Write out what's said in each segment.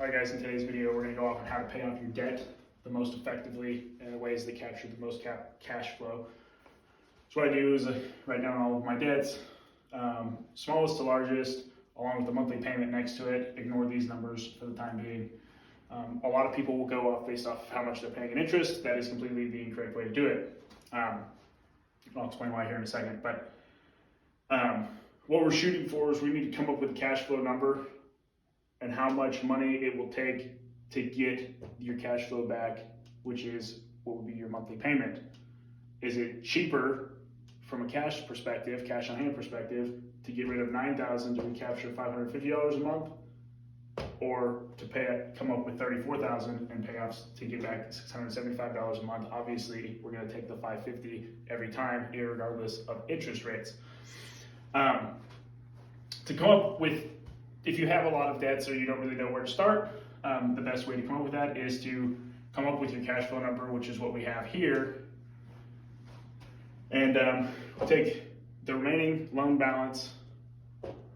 Alright guys, in today's video we're going to go off on how to pay off your debt the most effectively and ways that capture the most cash flow. So what I do is I write down all of my debts, smallest to largest, along with the monthly payment next to it. Ignore these numbers for the time being. A lot of people will go off based off of how much they're paying in interest. That is completely the incorrect way to do it. I'll explain why here in a second, but what we're shooting for is we need to come up with a cash flow number and how much money it will take to get your cash flow back, which is what would be your monthly payment. Is it cheaper from a cash perspective, cash on hand perspective, to get rid of $9,000 to recapture $550 a month, or to come up with $34,000 and pay off to get back $675 a month? Obviously, we're going to take the $550 every time, irregardless of interest rates. To come up with, if you have a lot of debts or you don't really know where to start, the best way to come up with that is to come up with your cash flow number, which is what we have here. And we'll take the remaining loan balance,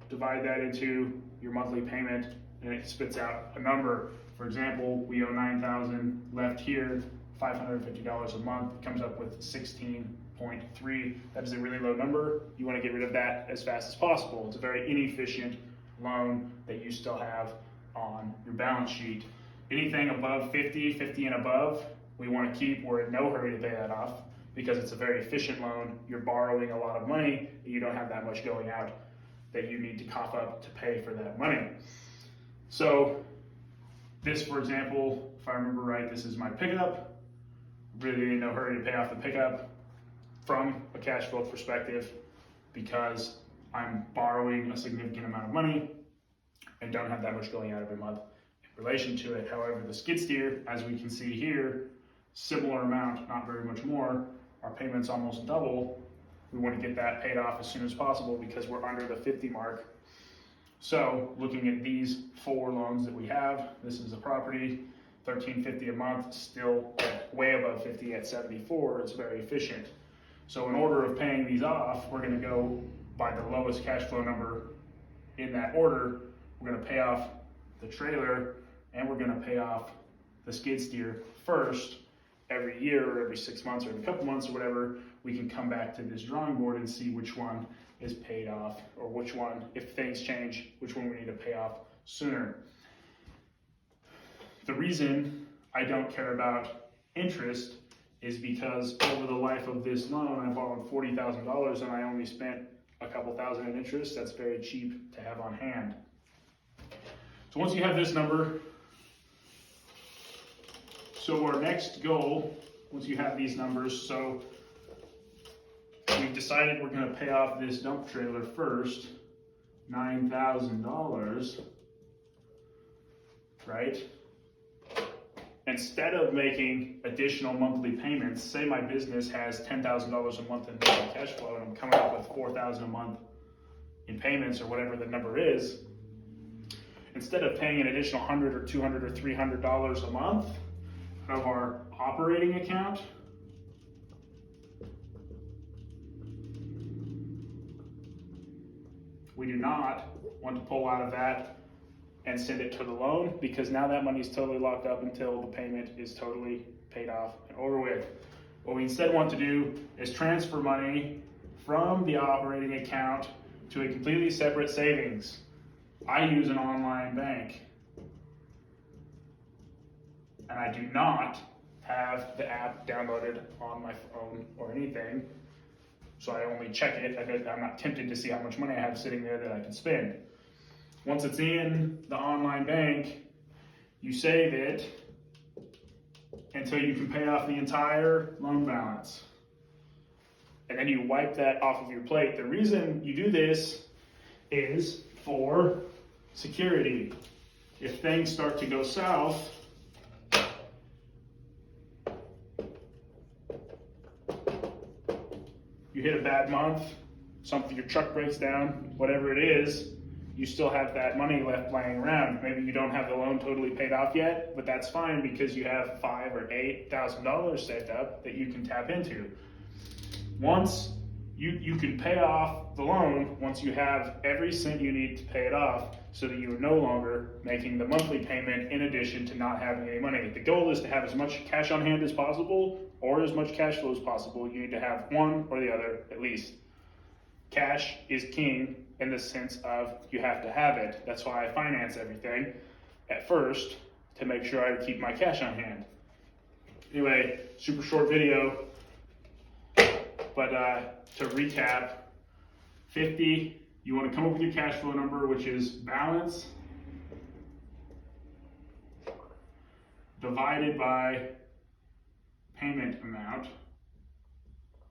divide that into your monthly payment, and it spits out a number. For example, we owe $9,000 left here, $550 a month. It comes up with 16.3. That is a really low number. You want to get rid of that as fast as possible. It's a very inefficient loan that you still have on your balance sheet. Anything above 50 and above, we want to keep. We're in no hurry to pay that off because it's a very efficient loan. You're borrowing a lot of money, and you don't have that much going out that you need to cough up to pay for that money. So this, for example, if I remember right, this is my pickup. Really in no hurry to pay off the pickup from a cash flow perspective because I'm borrowing a significant amount of money and don't have that much going out every month in relation to it. However, the skid steer, as we can see here, similar amount, not very much more. Our payment's almost double. We want to get that paid off as soon as possible because we're under the 50 mark. So looking at these four loans that we have, this is a property, $13.50 a month, still way above 50 at 74. It's very efficient. So in order of paying these off, we're going to go by the lowest cash flow number in that order. We're going to pay off the trailer and we're going to pay off the skid steer first. Every year or every 6 months or every couple months or whatever, we can come back to this drawing board and see which one is paid off, or which one, if things change, which one we need to pay off sooner. The reason I don't care about interest is because over the life of this loan, I borrowed $40,000 and I only spent a couple thousand in interest. That's very cheap to have on hand. So once you have this number, so our next goal, once you have these numbers, so we've decided we're going to pay off this dump trailer first, $9,000, right? Instead of making additional monthly payments, say my business has $10,000 a month in cash flow and I'm coming up with $4,000 a month in payments or whatever the number is, instead of paying an additional $100 or $200 or $300 a month out of our operating account, we do not want to pull out of that and send it to the loan because now that money is totally locked up until the payment is totally paid off and over with. What we instead want to do is transfer money from the operating account to a completely separate savings. I use an online bank and I do not have the app downloaded on my phone or anything. So I only check it. I'm not tempted to see how much money I have sitting there that I can spend. Once it's in the online bank, you save it until you can pay off the entire loan balance. And then you wipe that off of your plate. The reason you do this is for security. If things start to go south, you hit a bad month, your truck breaks down, whatever it is, you still have that money left lying around. Maybe you don't have the loan totally paid off yet, but that's fine because you have $5,000 or $8,000 saved up that you can tap into. Once you can pay off the loan, once you have every cent you need to pay it off, so that you are no longer making the monthly payment in addition to not having any money. The goal is to have as much cash on hand as possible or as much cash flow as possible. You need to have one or the other at least. Cash is king in the sense of you have to have it. That's why I finance everything at first, to make sure I keep my cash on hand. Anyway, super short video, but to recap, 50, you want to come up with your cash flow number, which is balance divided by payment amount,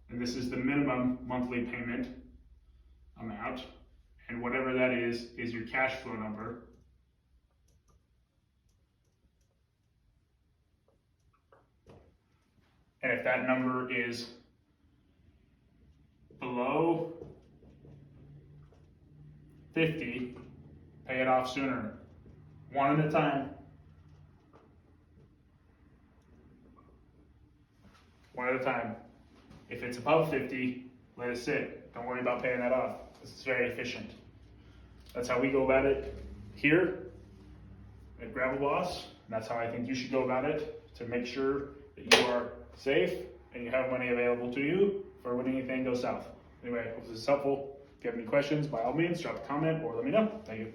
and this is the minimum monthly payment amount, and whatever that is your cash flow number. And if that number is below 50, pay it off sooner. One at a time. One at a time. If it's above 50, let it sit. Don't worry about paying that off. It's very efficient. That's how we go about it here at Gravel Boss. And that's how I think you should go about it, to make sure that you are safe and you have money available to you for when anything goes south. Anyway, hope this is helpful. If you have any questions, by all means, drop a comment or let me know. Thank you.